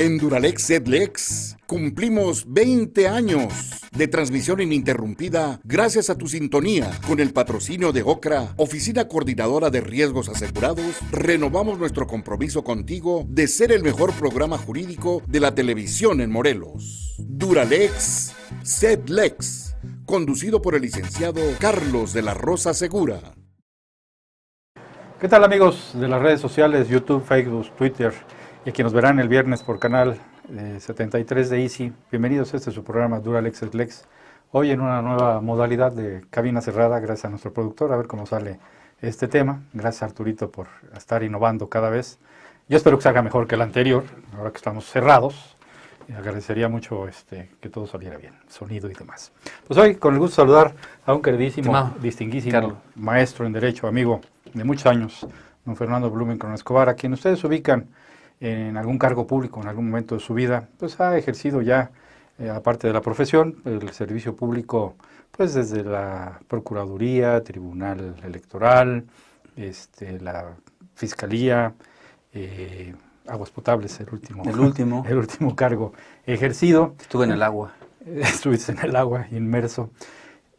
En Duralex Sedlex cumplimos 20 años de transmisión ininterrumpida gracias a tu sintonía. Con el patrocinio de OCRA, Oficina Coordinadora de Riesgos Asegurados, renovamos nuestro compromiso contigo de ser el mejor programa jurídico de la televisión en Morelos. Duralex Sedlex, conducido por el licenciado Carlos de la Rosa Segura. ¿Qué tal, amigos de las redes sociales, YouTube, Facebook, Twitter, y a quienes nos verán el viernes por canal 73 de Easy? Bienvenidos a su programa Duralex Sedlex. Hoy en una nueva modalidad de cabina cerrada, gracias a nuestro productor, a ver cómo sale este tema. Gracias, Arturito, por estar innovando cada vez. Yo espero que salga mejor que el anterior, ahora que estamos cerrados. Y agradecería mucho que todo saliera bien, sonido y demás. Pues hoy, con el gusto de saludar a un queridísimo, distinguísimo Carlos, maestro en Derecho, amigo de muchos años, don Fernando Blumenkron Escobar, a quien ustedes ubican en algún cargo público en algún momento de su vida. Pues ha ejercido ya, aparte de la profesión, el servicio público, pues desde la Procuraduría, Tribunal Electoral, la Fiscalía, Aguas Potables, el último cargo ejercido. Estuve en el agua. Estuviste en el agua, inmerso.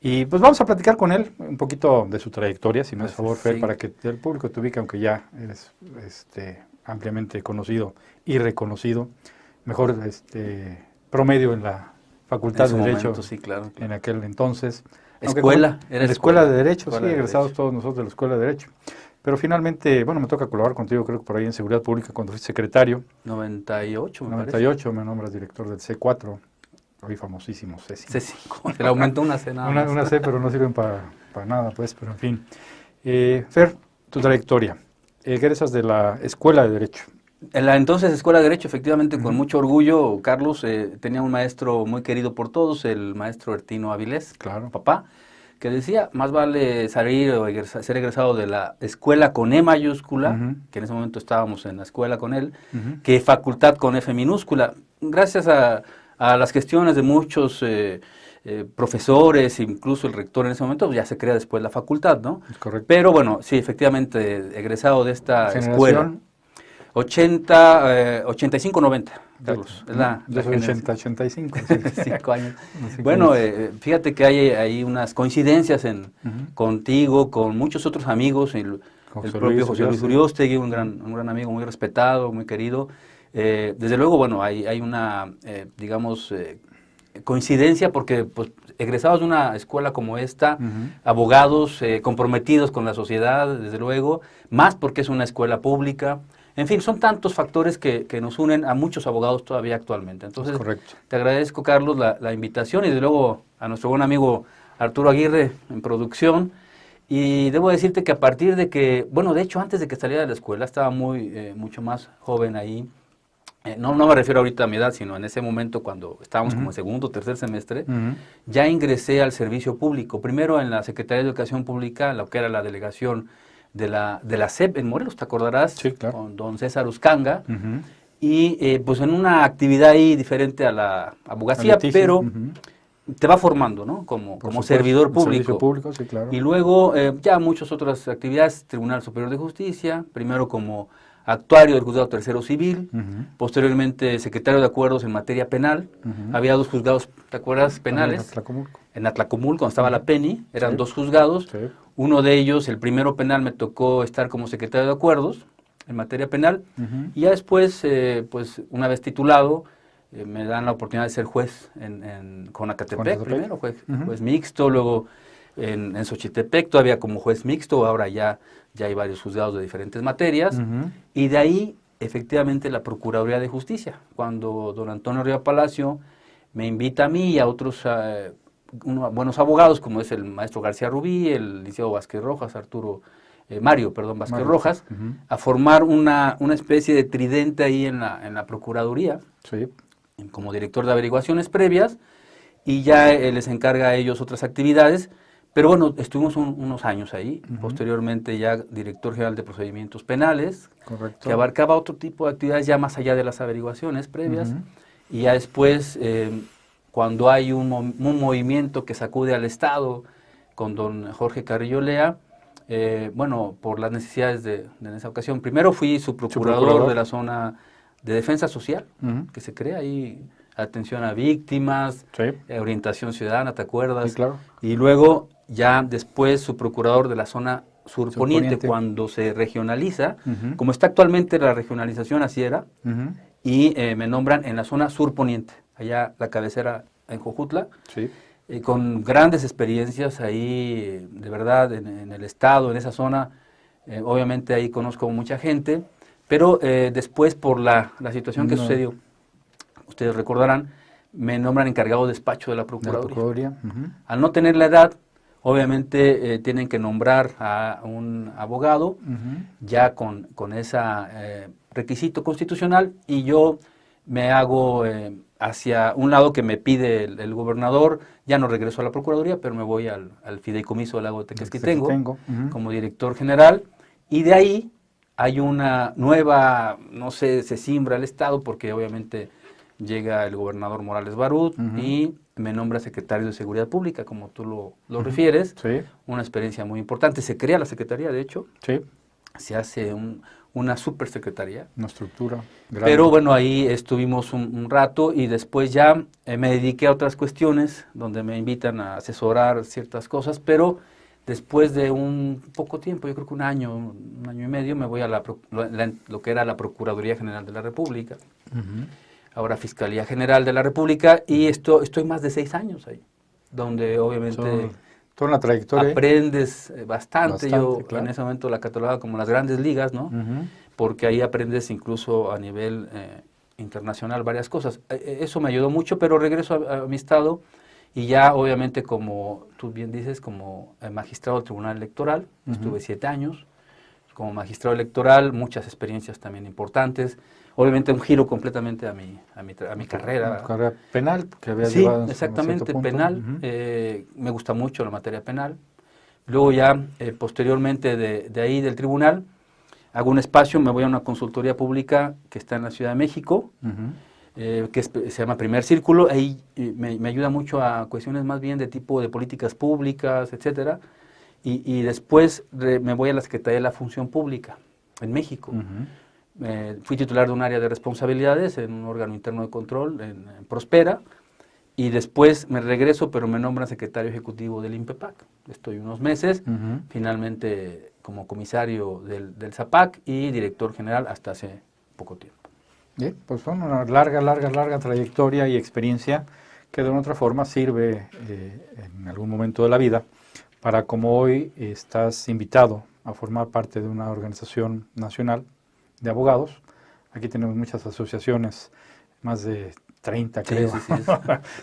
Y pues vamos a platicar con él un poquito de su trayectoria, si me hace favor, Fer, para que el público te ubique, aunque ya eres ampliamente conocido y reconocido. Mejor promedio en la Facultad de Derecho, momento, sí, claro. En aquel entonces. Escuela, era Escuela de Derecho, escuela sí, de egresados Derecho. todos nosotros de la Escuela de Derecho. Pero finalmente, bueno, me toca colaborar contigo, creo que por ahí en Seguridad Pública, cuando fui secretario. 98, me 98, me nombras director del C4, hoy famosísimo C5. C5, se le aumentó una C nada más. Una C, pero no sirven para nada, pues, pero en fin. Fer, tu trayectoria. Egresas de la Escuela de Derecho. En la entonces Escuela de Derecho, efectivamente, con mucho orgullo, Carlos, tenía un maestro muy querido por todos, el maestro Ertino Avilés, Claro. papá, que decía, más vale salir o ser egresado de la escuela con E mayúscula, que en ese momento estábamos en la escuela con él, que facultad con F minúscula. Gracias a las gestiones de muchos profesores, incluso el rector en ese momento, pues ya se crea después la facultad, ¿no? Es correcto. Pero bueno, sí, efectivamente, egresado de esta escuela. 85-90, Carlos. Es la yo soy 85. 5 años. Bueno, fíjate que hay ahí unas coincidencias contigo, con muchos otros amigos, el propio José Luis Uriostegui, un gran amigo, muy respetado, muy querido. Desde luego, bueno, hay una, coincidencia porque pues, egresados de una escuela como esta, abogados comprometidos con la sociedad, desde luego, más porque es una escuela pública. En fin, son tantos factores que nos unen a muchos abogados todavía actualmente. Entonces, te agradezco, Carlos, la invitación y desde luego a nuestro buen amigo Arturo Aguirre en producción. Y debo decirte que a partir de que, bueno, de hecho, antes de que saliera de la escuela, estaba mucho más joven ahí. No me refiero ahorita a mi edad, sino en ese momento cuando estábamos como en segundo o tercer semestre, ya ingresé al servicio público. Primero en la Secretaría de Educación Pública, lo que era la delegación de la SEP en Morelos, ¿te acordarás? Sí, claro. Con don César Uscanga. Y pues en una actividad ahí diferente a la abogacía, pero te va formando, ¿no? Como servidor público. Servicio público, sí, claro. Y luego ya muchas otras actividades, Tribunal Superior de Justicia, primero como actuario del Juzgado Tercero Civil, posteriormente secretario de Acuerdos en materia penal. Había 2 juzgados, ¿te acuerdas? Penales. En Atlacomulco, cuando estaba la PENI, eran 2 juzgados. Sí. Uno de ellos, el primero penal, me tocó estar como secretario de Acuerdos en materia penal. Y ya después, pues una vez titulado, me dan la oportunidad de ser juez en Conacatepec, primero juez mixto, luego en Xochitepec, todavía como juez mixto, ahora ya hay varios juzgados de diferentes materias, y de ahí, efectivamente, la Procuraduría de Justicia, cuando don Antonio Riva Palacio me invita a mí y a otros buenos abogados, como es el maestro García Rubí, el licenciado Vázquez Rojas, Mario Vázquez Rojas, a formar una especie de tridente ahí en la Procuraduría, como director de averiguaciones previas, y ya les encarga a ellos otras actividades. Pero bueno, estuvimos unos años ahí, posteriormente ya director general de procedimientos penales, que abarcaba otro tipo de actividades ya más allá de las averiguaciones previas, y ya después, cuando hay un movimiento que sacude al Estado con don Jorge Carrillo Lea, bueno, por las necesidades en esa ocasión, primero fui su procurador de la zona defensa social que se crea ahí, atención a víctimas, orientación ciudadana, ¿te acuerdas? Sí, claro. Y luego ya después su procurador de la zona surponiente, cuando se regionaliza, como está actualmente la regionalización, así era, y me nombran en la zona surponiente, allá la cabecera en Jojutla, con grandes experiencias ahí, de verdad, en el estado, en esa zona. Obviamente ahí conozco mucha gente, pero después por la situación que sucedió, ustedes recordarán, me nombran encargado de despacho de la Procuraduría. Al no tener la edad, obviamente tienen que nombrar a un abogado ya con ese requisito constitucional, y yo me hago hacia un lado que me pide el gobernador. Ya no regreso a la Procuraduría, pero me voy al Fideicomiso del Lago de Tequesquitengo como director general, y de ahí hay una nueva, no sé, se simbra el Estado, porque obviamente llega el gobernador Morales Barut y me nombra secretario de Seguridad Pública, como tú lo refieres. Una experiencia muy importante. Se crea la secretaría, de hecho. Se hace una supersecretaría. Una estructura grande. Pero bueno, ahí estuvimos un rato, y después ya me dediqué a otras cuestiones donde me invitan a asesorar ciertas cosas, pero después de un poco tiempo, yo creo que un año y medio, me voy a lo que era la Procuraduría General de la República, ahora Fiscalía General de la República, y estoy más de 6 años ahí, donde obviamente toda una trayectoria. Aprendes bastante. Yo claro. en ese momento la catalogaba como las grandes ligas, ¿no? Porque ahí aprendes incluso a nivel internacional varias cosas. Eso me ayudó mucho, pero regreso a mi estado, y ya obviamente, como tú bien dices, como magistrado del Tribunal Electoral, estuve 7 años como magistrado electoral, muchas experiencias también importantes. Obviamente un giro completamente a mi carrera. Carrera penal, que había Sí, llevado exactamente, penal. Me gusta mucho la materia penal. Luego ya, posteriormente de ahí del tribunal, hago un espacio, me voy a una consultoría pública que está en la Ciudad de México, se llama Primer Círculo. Ahí me ayuda mucho a cuestiones más bien de tipo de políticas públicas, etcétera. Y después me voy a la Secretaría de la Función Pública en México. Fui titular de un área de responsabilidades en un órgano interno de control, en Prospera, y después me regreso, pero me nombran secretario ejecutivo del INPEPAC. Estoy unos meses, finalmente como comisario del ZAPAC y director general hasta hace poco tiempo. Bien, pues son una larga trayectoria y experiencia que de una otra forma sirve en algún momento de la vida para, como hoy estás invitado a formar parte de una organización nacional de abogados. Aquí tenemos muchas asociaciones, más de 30 creo,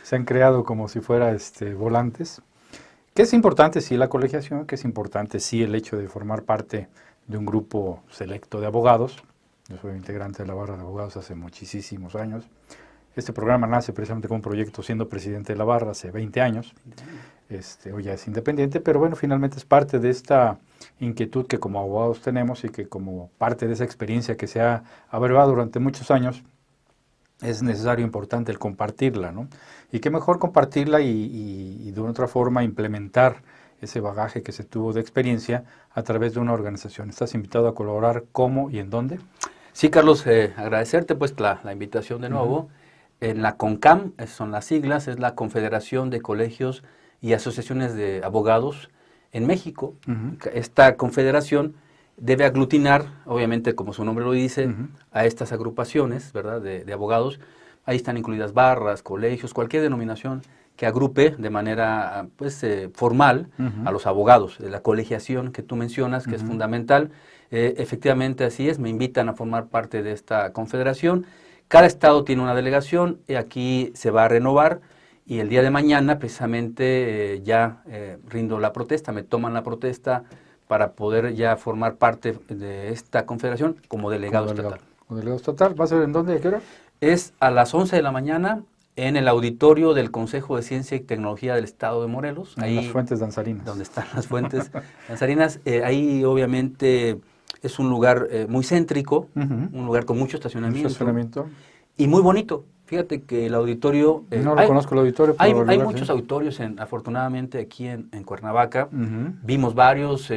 se han creado como si fuera volantes. Que es importante sí la colegiación, que es importante sí el hecho de formar parte de un grupo selecto de abogados. Yo soy integrante de la barra de abogados hace muchísimos años. Este programa nace precisamente como un proyecto siendo presidente de la barra hace 20 años. Hoy ya es independiente, pero bueno, finalmente es parte de esta inquietud que como abogados tenemos, y que como parte de esa experiencia que se ha abrevado durante muchos años, es necesario, importante el compartirla, ¿no? Y qué mejor compartirla y de una otra forma implementar ese bagaje que se tuvo de experiencia a través de una organización. ¿Estás invitado a colaborar cómo y en dónde? Sí, Carlos, agradecerte pues la invitación de nuevo. En la CONCAM, esas son las siglas, es la Confederación de Colegios y Asociaciones de Abogados en México. Esta confederación debe aglutinar, obviamente, como su nombre lo dice, a estas agrupaciones, ¿verdad?, de abogados. Ahí están incluidas barras, colegios, cualquier denominación que agrupe de manera pues, formal a los abogados. De la colegiación que tú mencionas, que es fundamental. Efectivamente, así es, me invitan a formar parte de esta confederación. Cada estado tiene una delegación, y aquí se va a renovar, y el día de mañana precisamente ya rindo la protesta, me toman la protesta para poder ya formar parte de esta confederación como delegado estatal. Como delegado estatal, ¿va a ser en dónde y a qué hora? Es a las 11 de la mañana en el auditorio del Consejo de Ciencia y Tecnología del Estado de Morelos. En ahí, las fuentes danzarinas. Donde están las fuentes danzarinas. Ahí obviamente es un lugar muy céntrico, un lugar con mucho estacionamiento. Y muy bonito. Fíjate que el auditorio... no lo conozco el auditorio. Hay muchos auditorios, afortunadamente, aquí en Cuernavaca. Vimos varios,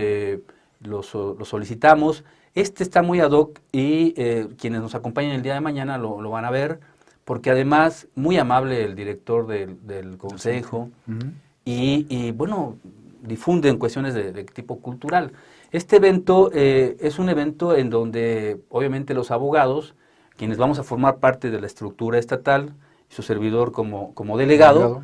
los solicitamos. Este está muy ad hoc y quienes nos acompañen el día de mañana lo van a ver, porque además muy amable el director del consejo y bueno, difunden cuestiones de tipo cultural. Este evento es un evento en donde obviamente los abogados, quienes vamos a formar parte de la estructura estatal, y su servidor como delegado,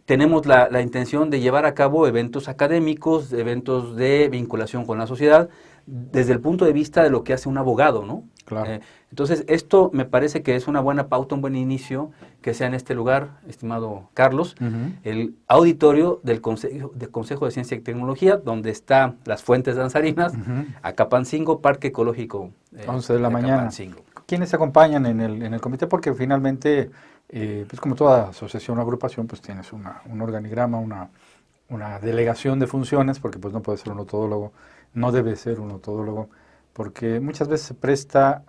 tenemos la intención de llevar a cabo eventos académicos, eventos de vinculación con la sociedad, desde el punto de vista de lo que hace un abogado, ¿no? Claro. Entonces, esto me parece que es una buena pauta, un buen inicio, que sea en este lugar, estimado Carlos, el auditorio del Consejo de Ciencia y Tecnología, donde están las fuentes danzarinas, Acapancingo, Parque Ecológico 11 de la mañana. Acapancingo. ¿Quiénes acompañan en el comité? Porque finalmente, pues como toda asociación o agrupación, pues tienes un organigrama, una delegación de funciones, porque pues no puede ser un todólogo, no debe ser un todólogo, porque muchas veces se presta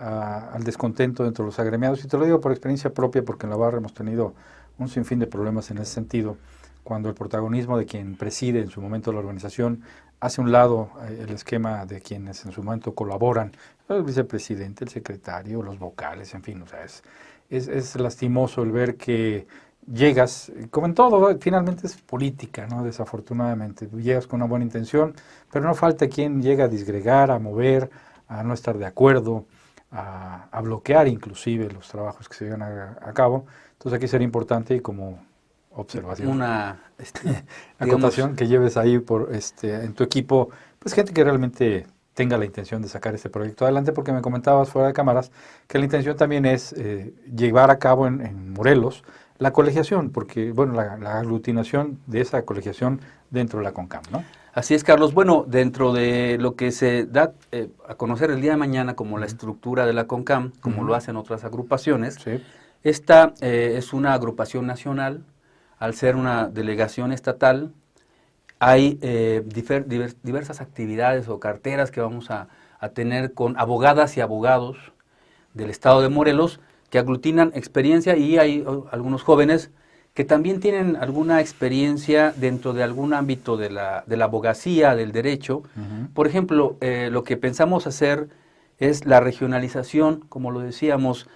al descontento dentro de los agremiados, y te lo digo por experiencia propia, porque en la barra hemos tenido un sinfín de problemas en ese sentido, cuando el protagonismo de quien preside en su momento la organización hace a un lado el esquema de quienes en su momento colaboran, el vicepresidente, el secretario, los vocales, en fin, o sea, es lastimoso el ver que llegas, como en todo, finalmente es política, ¿no? Desafortunadamente, llegas con una buena intención, pero no falta quien llega a disgregar, a mover, a no estar de acuerdo, a bloquear inclusive los trabajos que se llevan a cabo. Entonces aquí sería importante, y como observación, Una acotación, que lleves ahí en tu equipo, pues gente que realmente tenga la intención de sacar este proyecto adelante, porque me comentabas fuera de cámaras que la intención también es llevar a cabo en Morelos la colegiación, porque bueno, la aglutinación de esa colegiación dentro de la CONCAM, ¿no? Así es, Carlos. Bueno, dentro de lo que se da a conocer el día de mañana como la estructura de la CONCAM, como lo hacen otras agrupaciones, Sí. esta es una agrupación nacional. Al ser una delegación estatal, hay diversas actividades o carteras que vamos a tener con abogadas y abogados del estado de Morelos que aglutinan experiencia, y hay algunos jóvenes que también tienen alguna experiencia dentro de algún ámbito de la abogacía, del derecho. Por ejemplo, lo que pensamos hacer es la regionalización, como lo decíamos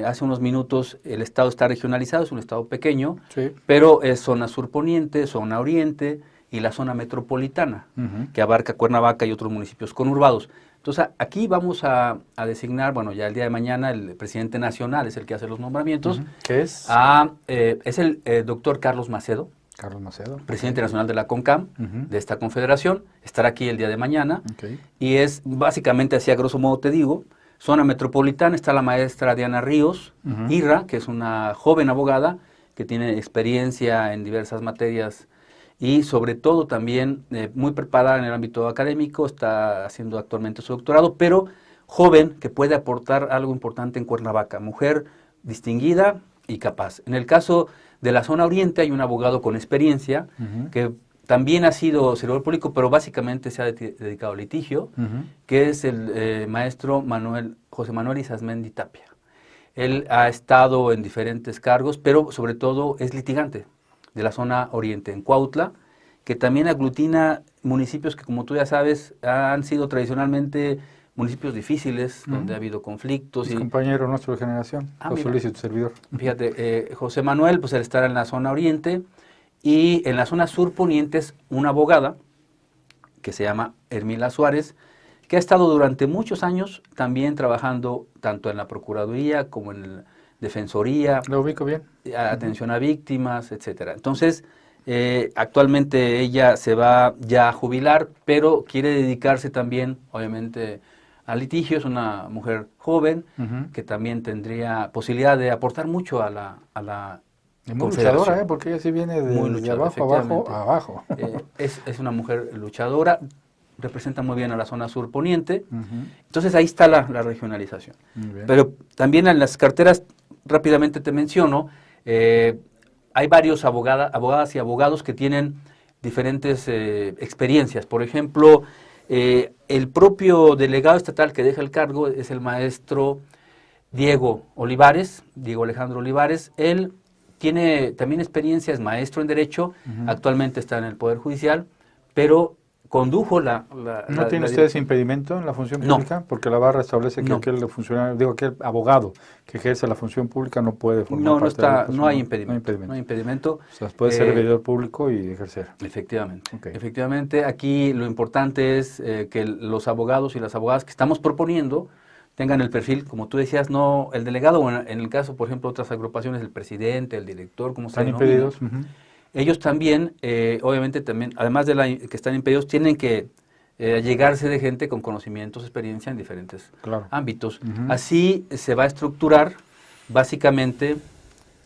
hace unos minutos. El estado está regionalizado, es un estado pequeño, Sí. pero es zona sur poniente, zona oriente y la zona metropolitana, que abarca Cuernavaca y otros municipios conurbados. Entonces, aquí vamos a designar, bueno, ya el día de mañana el presidente nacional es el que hace los nombramientos. ¿Qué es? Es el doctor Carlos Macedo, Carlos Macedo. presidente nacional de la CONCAM, de esta confederación. Estará aquí el día de mañana. Okay. Y es básicamente, así a grosso modo te digo, zona metropolitana está la maestra Diana Ríos, Irra, que es una joven abogada que tiene experiencia en diversas materias y sobre todo también muy preparada en el ámbito académico, está haciendo actualmente su doctorado, pero joven, que puede aportar algo importante en Cuernavaca, mujer distinguida y capaz. En el caso de la zona oriente hay un abogado con experiencia que también ha sido servidor público, pero básicamente se ha dedicado al litigio, que es el maestro José Manuel Izazmendi Tapia. Él ha estado en diferentes cargos, pero sobre todo es litigante de la zona oriente, en Cuautla, que también aglutina municipios que, como tú ya sabes, han sido tradicionalmente municipios difíciles, donde ha habido conflictos. Es compañero nuestro de generación, José mira. Luis y tu servidor. Fíjate, José Manuel, pues él estará en la zona oriente, y en la zona sur poniente es una abogada que se llama Hermila Suárez, que ha estado durante muchos años también trabajando tanto en la Procuraduría como en la Defensoría. ¿Lo ubico bien? Atención a víctimas, etcétera. Entonces, actualmente ella se va ya a jubilar, pero quiere dedicarse también, obviamente, al litigio. Es una mujer joven que también tendría posibilidad de aportar mucho a la Y muy confederación. luchadora, porque ella sí viene de abajo a abajo. Es una mujer luchadora, representa muy bien a la zona sur poniente. Entonces ahí está la regionalización. Pero también en las carteras, rápidamente te menciono, hay varios abogadas y abogados que tienen diferentes experiencias. Por ejemplo, el propio delegado estatal que deja el cargo es el maestro Diego Alejandro Olivares. Él tiene también experiencia, es maestro en Derecho, actualmente está en el Poder Judicial, pero condujo ¿No tiene ustedes impedimento en la función pública? Porque la barra establece que aquel funcionario, aquel abogado que ejerce la función pública no puede formar parte de la no hay impedimento. No hay impedimento. O sea, puede ser servidor público y ejercer. Efectivamente. Okay. Efectivamente, aquí lo importante es que los abogados y las abogadas que estamos proponiendo tengan el perfil, como tú decías, no el delegado, o en el caso, por ejemplo, otras agrupaciones, el presidente, el director, como se denomina. ¿Están impedidos? Ellos también, obviamente también, además de que están impedidos, tienen que allegarse de gente con conocimientos, experiencia en diferentes ámbitos. Así se va a estructurar básicamente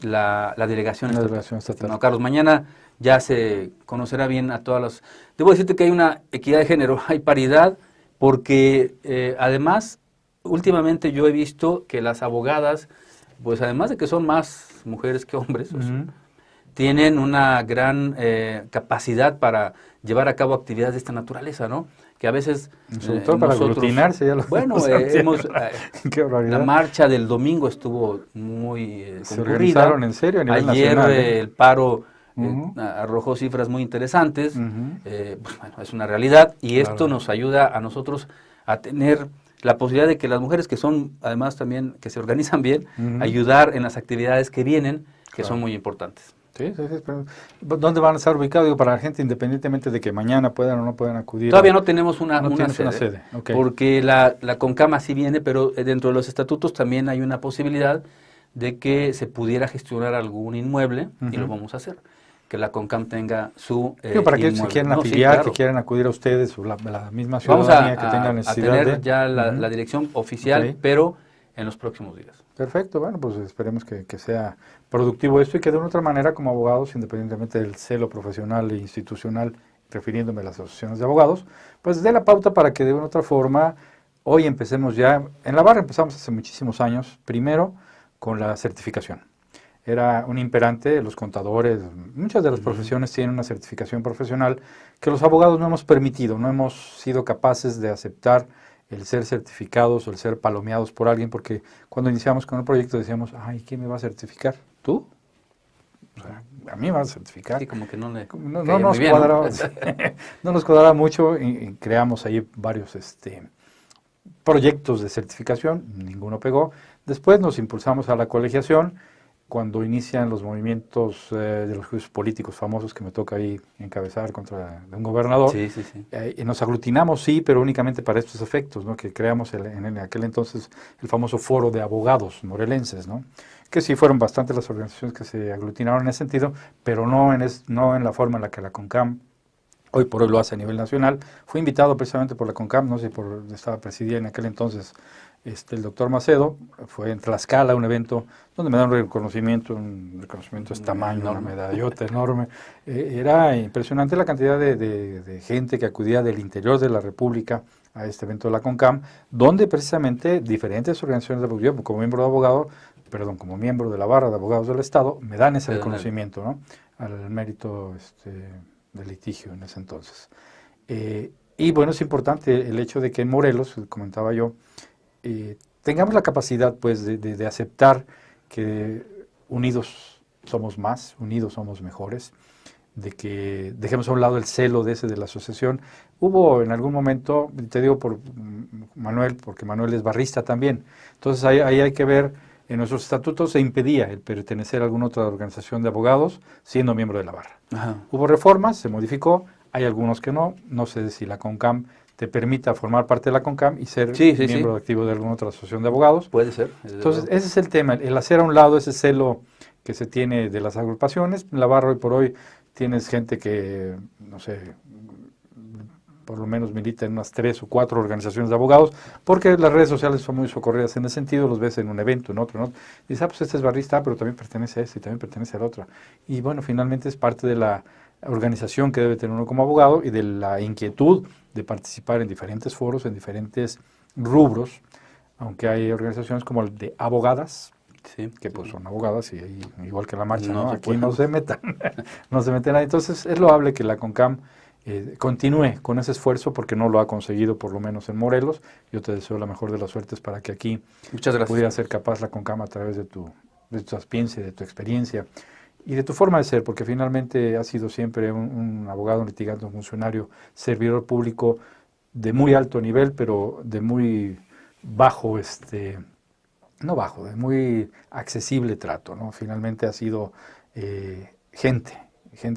la delegación estatal. No, Carlos, mañana ya se conocerá bien a todas las... Debo decirte que hay una equidad de género, hay paridad, porque además, últimamente yo he visto que las abogadas, pues además de que son más mujeres que hombres, tienen una gran capacidad para llevar a cabo actividades de esta naturaleza, ¿no? Que a veces sobre todo para aglutinarse, ya lo la marcha del domingo estuvo muy concurrida. Se organizaron en serio a nivel ayer nacional. El paro arrojó cifras muy interesantes, pues, bueno, es una realidad y esto nos ayuda a nosotros a tener la posibilidad de que las mujeres que son, además también, que se organizan bien, ayudar en las actividades que vienen, que son muy importantes. Sí, pero ¿dónde van a estar ubicados? Digo, para la gente, independientemente de que mañana puedan o no puedan acudir. Todavía no tenemos una sede. Okay. Porque la CONCAM sí viene, pero dentro de los estatutos también hay una posibilidad de que se pudiera gestionar algún inmueble, y lo vamos a hacer, que la CONCAM tenga su para que se quieran afiliar, que quieran acudir a ustedes, o la misma ciudadanía que tenga necesidad a tener ya la dirección oficial, pero en los próximos días. Perfecto, bueno, pues esperemos que sea productivo esto y que de una otra manera como abogados, independientemente del celo profesional e institucional, refiriéndome a las asociaciones de abogados, pues dé la pauta para que de una otra forma hoy empecemos ya, en la barra empezamos hace muchísimos años, primero con la certificación. Era un imperante, los contadores, muchas de las profesiones tienen una certificación profesional que los abogados no hemos permitido, no hemos sido capaces de aceptar el ser certificados o el ser palomeados por alguien, porque cuando iniciamos con el proyecto decíamos, ay, ¿quién me va a certificar? ¿Tú? O sea, a mí me vas a certificar. Sí, como que no nos cuadraba, no nos cuadraba mucho y creamos ahí varios proyectos de certificación, ninguno pegó. Después nos impulsamos a la colegiación, cuando inician los movimientos de los juicios políticos famosos que me toca ahí encabezar contra un gobernador. Y nos aglutinamos, sí, pero únicamente para estos efectos, ¿no? Que creamos en aquel entonces el famoso foro de abogados morelenses, ¿no? Que sí fueron bastantes las organizaciones que se aglutinaron en ese sentido, pero no en la forma en la que la CONCAM hoy por hoy lo hace a nivel nacional. Fui invitado precisamente por la CONCAM, no sé, estaba presidida en aquel entonces el doctor Macedo, fue en Tlaxcala, un evento donde me dan un reconocimiento de este tamaño, una medallota enorme. Era impresionante la cantidad de gente que acudía del interior de la República a este evento de la CONCAM, donde precisamente diferentes organizaciones de abogados, como miembro de la barra de abogados del Estado, me dan ese reconocimiento, ¿no? Al mérito del litigio en ese entonces. Y bueno, es importante el hecho de que en Morelos, comentaba yo, tengamos la capacidad pues de aceptar que unidos somos más, unidos somos mejores, de que dejemos a un lado el celo de la asociación. Hubo en algún momento, te digo por Manuel, porque Manuel es barrista también, entonces ahí hay que ver, en nuestros estatutos se impedía el pertenecer a alguna otra organización de abogados siendo miembro de la barra. Hubo reformas, se modificó, hay algunos que no sé si la CONCAM te permita formar parte de la CONCAM y ser miembro activo de alguna otra asociación de abogados. Puede ser. Entonces, ese es el tema, el hacer a un lado ese celo que se tiene de las agrupaciones. En la barra hoy por hoy tienes gente que, no sé, por lo menos milita en unas 3 o 4 organizaciones de abogados, porque las redes sociales son muy socorridas en ese sentido, los ves en un evento, en otro, ¿no? Y dices, pues este es barrista, pero también pertenece a este y también pertenece al otro. Y bueno, finalmente es parte de la organización que debe tener uno como abogado y de la inquietud de participar en diferentes foros, en diferentes rubros, aunque hay organizaciones como el de abogadas, que pues son abogadas y ahí, igual que la marcha, ¿no? Aquí no se metan, no se meten ahí. Entonces es loable que la CONCAM continúe con ese esfuerzo porque no lo ha conseguido por lo menos en Morelos. Yo te deseo la mejor de las suertes para que aquí pudiera ser capaz la CONCAM a través de tu experiencia, de tu experiencia. y de tu forma de ser, porque finalmente has sido siempre un abogado, un litigante, un funcionario, servidor público de muy alto nivel, pero de muy bajo, no bajo, de muy accesible trato, ¿no? Finalmente ha sido gente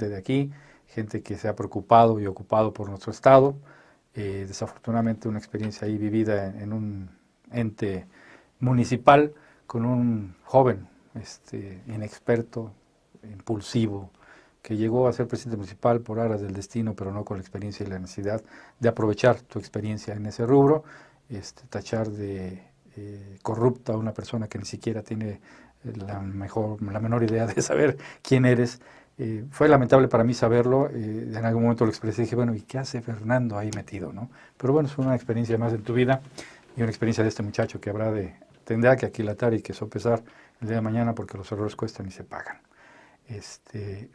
de aquí, gente que se ha preocupado y ocupado por nuestro Estado. Desafortunadamente una experiencia ahí vivida en un ente municipal con un joven inexperto, impulsivo, que llegó a ser presidente municipal por aras del destino, pero no con la experiencia y la necesidad de aprovechar tu experiencia en ese rubro, tachar de corrupta a una persona que ni siquiera tiene la menor idea de saber quién eres. Fue lamentable para mí saberlo, en algún momento lo expresé y dije, bueno, ¿y qué hace Fernando ahí metido, no? Pero bueno, es una experiencia más en tu vida y una experiencia de este muchacho que tendrá que aquilatar y que sopesar el día de mañana porque los errores cuestan y se pagan.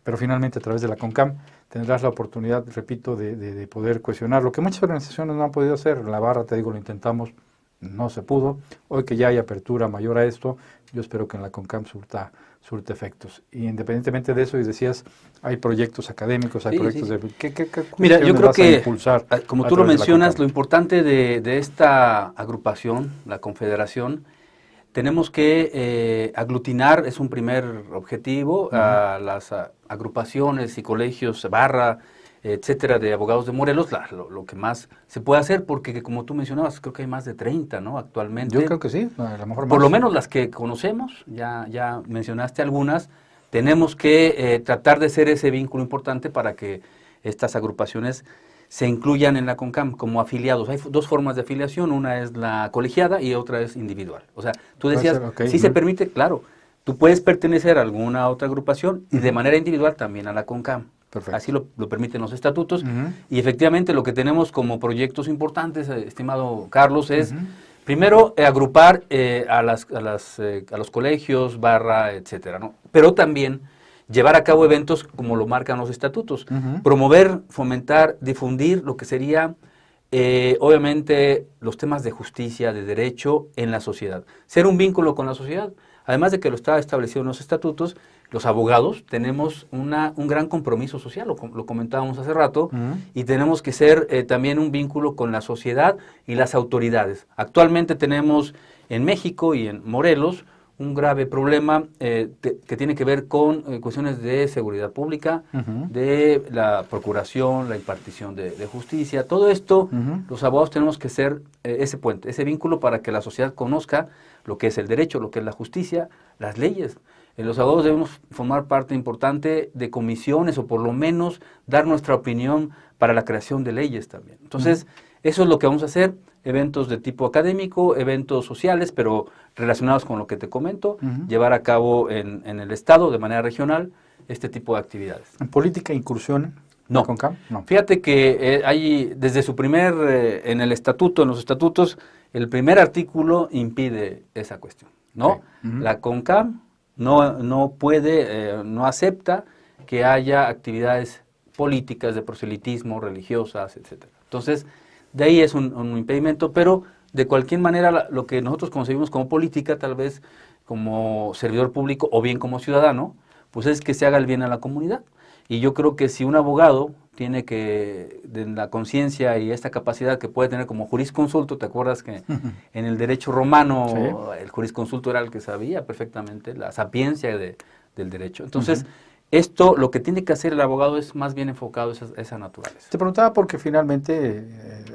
Pero finalmente a través de la CONCAM tendrás la oportunidad, repito, de poder cuestionar lo que muchas organizaciones no han podido hacer. En la barra, te digo, lo intentamos, no se pudo. Hoy que ya hay apertura mayor a esto, yo espero que en la CONCAM surta efectos. Y independientemente de eso, y decías, hay proyectos académicos, hay proyectos de... ¿Qué Mira, yo creo que, impulsar como tú lo mencionas, lo importante de esta agrupación, la Confederación, tenemos que aglutinar, es un primer objetivo, a las agrupaciones y colegios, barra, etcétera, de abogados de Morelos, lo que más se puede hacer, porque como tú mencionabas, creo que hay más de 30, ¿no? Actualmente. Yo creo que sí, a lo mejor más. Por lo menos las que conocemos, ya mencionaste algunas, tenemos que tratar de ser ese vínculo importante para que estas agrupaciones se incluyan en la CONCAM como afiliados. Hay dos formas de afiliación, una es la colegiada y otra es individual. O sea, tú decías, sí se permite, claro, tú puedes pertenecer a alguna otra agrupación y de manera individual también a la CONCAM. Perfecto. Así lo permiten los estatutos. Y efectivamente lo que tenemos como proyectos importantes, estimado Carlos, es primero agrupar a los colegios, barra, etcétera, ¿no? Pero también llevar a cabo eventos como lo marcan los estatutos, promover, fomentar, difundir lo que sería, obviamente, los temas de justicia, de derecho en la sociedad. Ser un vínculo con la sociedad. Además de que lo está establecido en los estatutos, los abogados tenemos un gran compromiso social, lo comentábamos hace rato, y tenemos que ser también un vínculo con la sociedad y las autoridades. Actualmente tenemos en México y en Morelos un grave problema que tiene que ver con cuestiones de seguridad pública, de la procuración, la impartición de justicia. Todo esto, los abogados tenemos que ser ese puente, ese vínculo para que la sociedad conozca lo que es el derecho, lo que es la justicia, las leyes. Los abogados debemos formar parte importante de comisiones o por lo menos dar nuestra opinión para la creación de leyes también. Entonces, eso es lo que vamos a hacer, eventos de tipo académico, eventos sociales, pero relacionados con lo que te comento, llevar a cabo en el Estado de manera regional este tipo de actividades. ¿En política incursión? No. ¿CONCAM? No. Fíjate que hay, desde su en el estatuto, en los estatutos, el primer artículo impide esa cuestión, ¿no? Okay. La CONCAM no puede, no acepta que haya actividades políticas de proselitismo, religiosas, etcétera. Entonces, de ahí es un impedimento, pero de cualquier manera lo que nosotros concebimos como política, tal vez como servidor público o bien como ciudadano, pues es que se haga el bien a la comunidad. Y yo creo que si un abogado tiene que, de la conciencia y esta capacidad que puede tener como jurisconsulto, ¿te acuerdas que en el derecho romano el jurisconsulto era el que sabía perfectamente la sapiencia del derecho? Entonces, esto, lo que tiene que hacer el abogado es más bien enfocado a esa naturaleza. Te preguntaba porque finalmente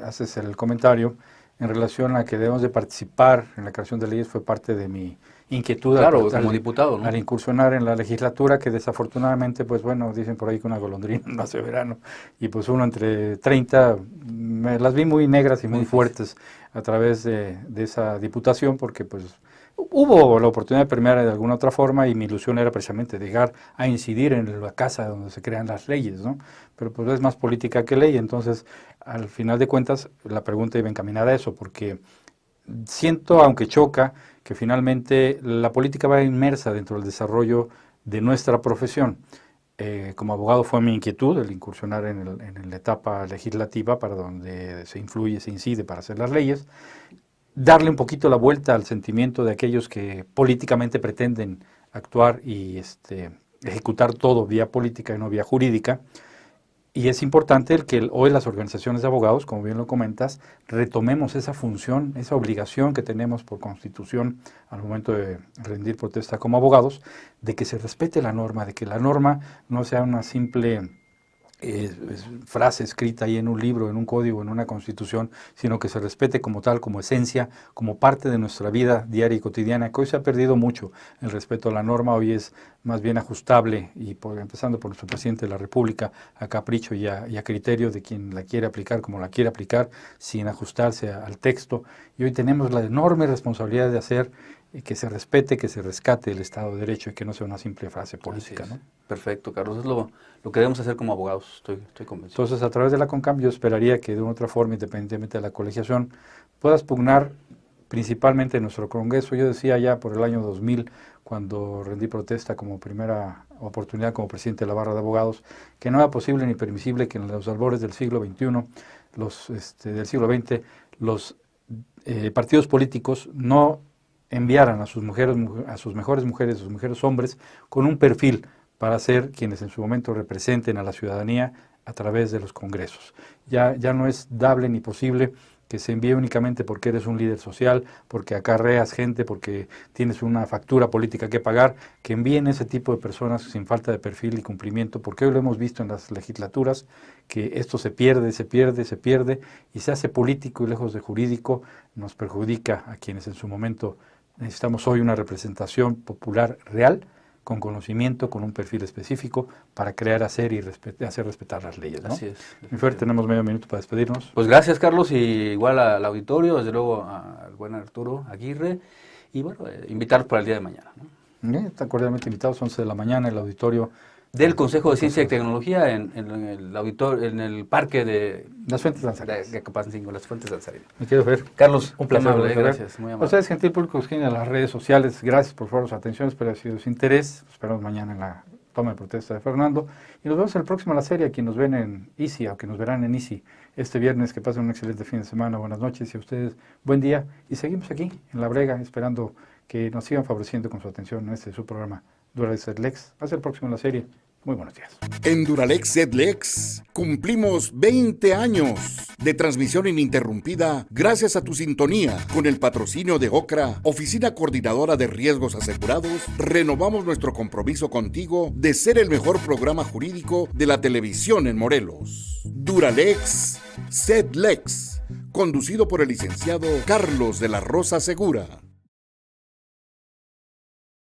haces el comentario en relación a que debemos de participar en la creación de leyes, fue parte de mi inquietud. Claro, como diputado, ¿no? Al incursionar en la legislatura, que desafortunadamente, pues bueno, dicen por ahí que una golondrina no hace verano, y pues uno entre 30, me las vi muy negras y muy fuertes a través de esa diputación, porque pues hubo la oportunidad de permear de alguna otra forma y mi ilusión era precisamente llegar a incidir en la casa donde se crean las leyes, ¿no? Pero pues es más política que ley, entonces al final de cuentas la pregunta iba encaminada a eso, porque siento, aunque choca, que finalmente la política va inmersa dentro del desarrollo de nuestra profesión. Como abogado fue mi inquietud el incursionar en la etapa legislativa para donde se influye, se incide para hacer las leyes, darle un poquito la vuelta al sentimiento de aquellos que políticamente pretenden actuar y ejecutar todo vía política y no vía jurídica. Y es importante el que hoy las organizaciones de abogados, como bien lo comentas, retomemos esa función, esa obligación que tenemos por Constitución al momento de rendir protesta como abogados, de que se respete la norma, de que la norma no sea una simple frase escrita ahí en un libro, en un código, en una Constitución, sino que se respete como tal, como esencia, como parte de nuestra vida diaria y cotidiana, que hoy se ha perdido mucho el respeto a la norma. Hoy es más bien ajustable, y empezando por nuestro presidente de la República, a capricho y a criterio de quien la quiere aplicar como la quiere aplicar, sin ajustarse al texto. Y hoy tenemos la enorme responsabilidad de hacer que se respete, que se rescate el Estado de Derecho y que no sea una simple frase política, ¿no? Perfecto, Carlos. Es lo que debemos hacer como abogados, estoy convencido. Entonces, a través de la CONCAM, yo esperaría que de una u otra forma, independientemente de la colegiación, puedas pugnar principalmente en nuestro Congreso. Yo decía ya por el año 2000, cuando rendí protesta como primera oportunidad como presidente de la Barra de Abogados, que no era posible ni permisible que en los albores del siglo XXI, del siglo XX, los partidos políticos no enviaran a sus mejores mujeres, a sus mejores hombres, con un perfil para ser quienes en su momento representen a la ciudadanía a través de los congresos. Ya no es dable ni posible que se envíe únicamente porque eres un líder social, porque acarreas gente, porque tienes una factura política que pagar, que envíen ese tipo de personas sin falta de perfil y cumplimiento, porque hoy lo hemos visto en las legislaturas, que esto se pierde, y se hace político y lejos de jurídico, nos perjudica a quienes en su momento necesitamos hoy una representación popular real, con conocimiento, con un perfil específico, para crear, hacer y hacer respetar las leyes, ¿no? Así es. Mi Fer, tenemos medio minuto para despedirnos. Pues gracias, Carlos, y igual al auditorio, desde luego al buen Arturo Aguirre, y bueno, invitarlos para el día de mañana, ¿no? Están cordialmente invitados, 11 de la mañana, el auditorio del Consejo de Ciencia y Tecnología en el parque de Las Fuentes Danzarinas. de Capancingo, Las Fuentes Danzarinas. Me quiero ver. Carlos, Un placer. amable, gracias, muy amable. A ustedes, gentil público, que siguen en las redes sociales, gracias por favor su atención, espero haya sido de su interés. Esperamos mañana en la toma de protesta de Fernando. Y nos vemos el próximo a la serie, a quienes nos ven en Easy, o que nos verán en Easy este viernes. Que pasen un excelente fin de semana, buenas noches, y a ustedes buen día. Y seguimos aquí, en La Brega, esperando que nos sigan favoreciendo con su atención en su programa Duralex Sedlex. Hasta el próximo en la serie. Muy buenos días. En Duralex Sedlex cumplimos 20 años de transmisión ininterrumpida gracias a tu sintonía. Con el patrocinio de OCRA, Oficina Coordinadora de Riesgos Asegurados, renovamos nuestro compromiso contigo de ser el mejor programa jurídico de la televisión en Morelos. Duralex Sedlex, conducido por el licenciado Carlos de la Rosa Segura.